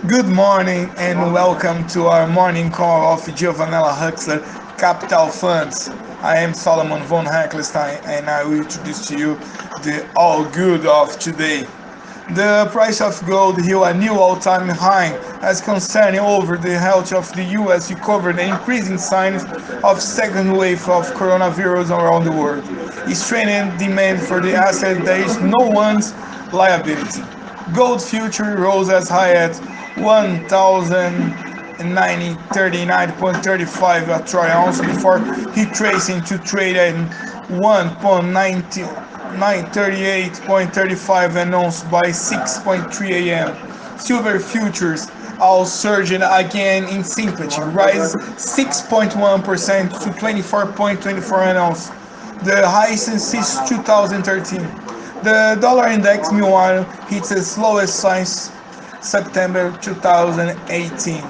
Good morning and welcome to our morning call of Giovanella Huxler Capital Funds. I am Solomon von Heckelstein and I will introduce to you the all good of today. The price of gold hit a new all-time high as concerning over the health of the US recovered and increasing signs of second wave of coronavirus around the world. Straining demand for the asset that is no one's liability. Gold future rose as high at 1,090.39.35 a troy ounce before retracing to trade at 1.938.35 an ounce by 6.3 a.m. Silver futures all surging again in sympathy, rise 6.1% to 24.24 an ounce, the highest since 2013. The dollar index, meanwhile, hits its lowest since September 2018.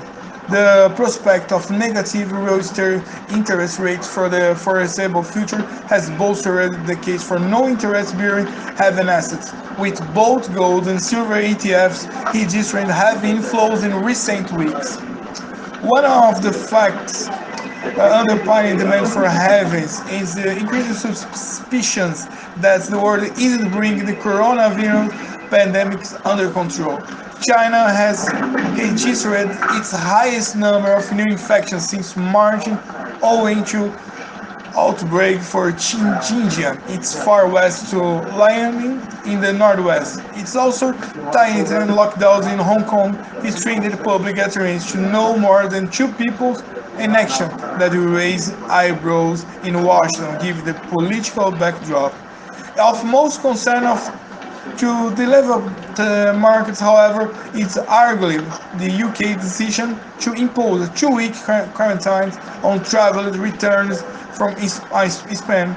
The prospect of negative real estate interest rates for the foreseeable future has bolstered the case for no interest bearing heaven assets, with both gold and silver ETFs registering heavy inflows in recent weeks. One of the facts underpinning demand for heavens is the increasing suspicions that the world isn't bringing the coronavirus pandemic under control. China has registered its highest number of new infections since March, owing to outbreak for Xinjiang. It's far west to Liaoning in the northwest. It's also tightened lockdowns in Hong Kong, restricted public gatherings to no more than two people, an action that will raise eyebrows in Washington given the political backdrop. Of most concern of to deliver the markets, however, it's arguably the UK decision to impose a 2 week quarantine on travel returns from Spain,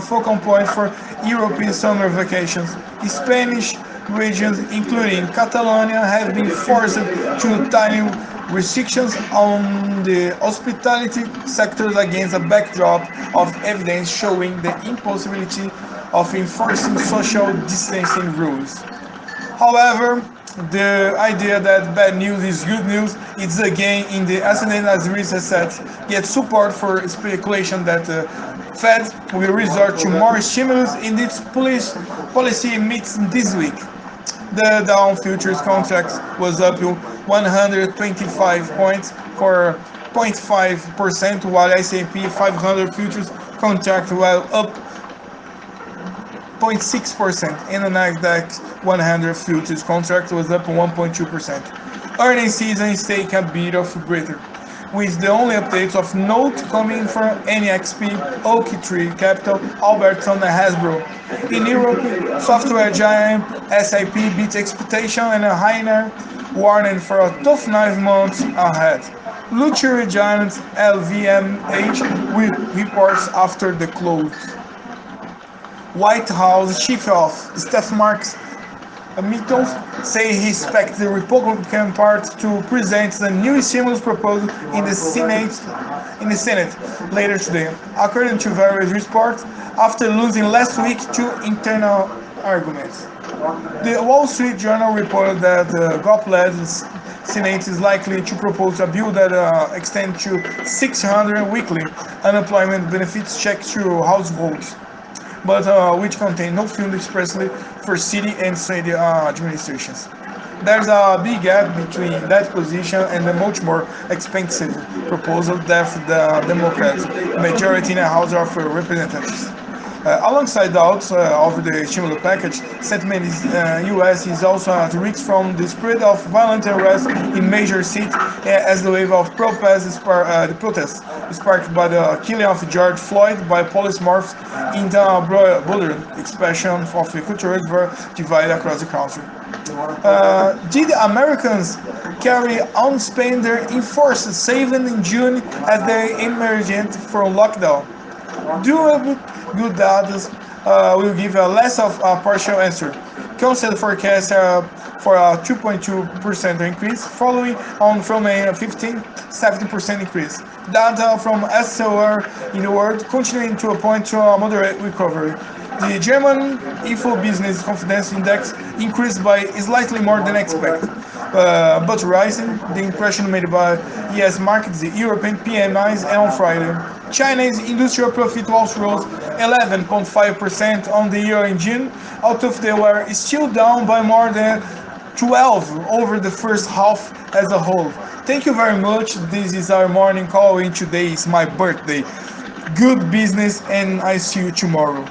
focal point for European summer vacations. Spanish regions, including Catalonia, have been forced to tighten restrictions on the hospitality sectors against a backdrop of evidence showing the impossibility of enforcing social distancing rules. However, the idea that bad news is good news is again in the ascendant as recent sets get support for speculation that the Fed will resort to more stimulus in its policy meeting this week. The Dow futures contract was up 125 points for 0.5%, while S&P 500 futures contract was up 0.6%, and the Nasdaq 100 futures contract was up 1.2%. Earnings season is taking a bit of a breather, with the only updates of note coming from NXP, Oaktree Capital, Albertsons, and Hasbro. In Europe, software giant SAP beat expectation and a higher warning for a tough 9 months ahead. Luxury giant LVMH with reports after the close. White House Chief of Staff Mark Meadows say he expects the Republican Party to present the new stimulus proposal in the Senate later today, according to various reports, after losing last week two internal arguments. The Wall Street Journal reported that the GOP-led Senate is likely to propose a bill that extends to 600 weekly unemployment benefits checks to households, but which contain no fund expressly for city and state administrations. There's a big gap between that position and the much more expensive proposal that the Democrats majority in the House of Representatives. Alongside doubts over the stimulus package, sentiment in U.S. is also at risk from the spread of violent arrests in major cities as the wave of the protests sparked by the killing of George Floyd by police morphs into a broader expression of the cultural divide across the country. Did Americans carry on spending their enforced savings in June as they emerged from lockdown? Durable good data will give a less of a partial answer. Constant forecast for a 2.2% increase, following on from a 15-17% increase. Data from elsewhere in the world continuing to point to a moderate recovery. The German Info Business Confidence Index increased by slightly more than expected. but rising. The impression made by U.S. markets, the European PMIs, and on Friday, China's industrial profit also rose 11.5% on the year in June, although they were still down by more than 12 over the first half as a whole. Thank you very much. This is our morning call, and today is my birthday. Good business, and I see you tomorrow.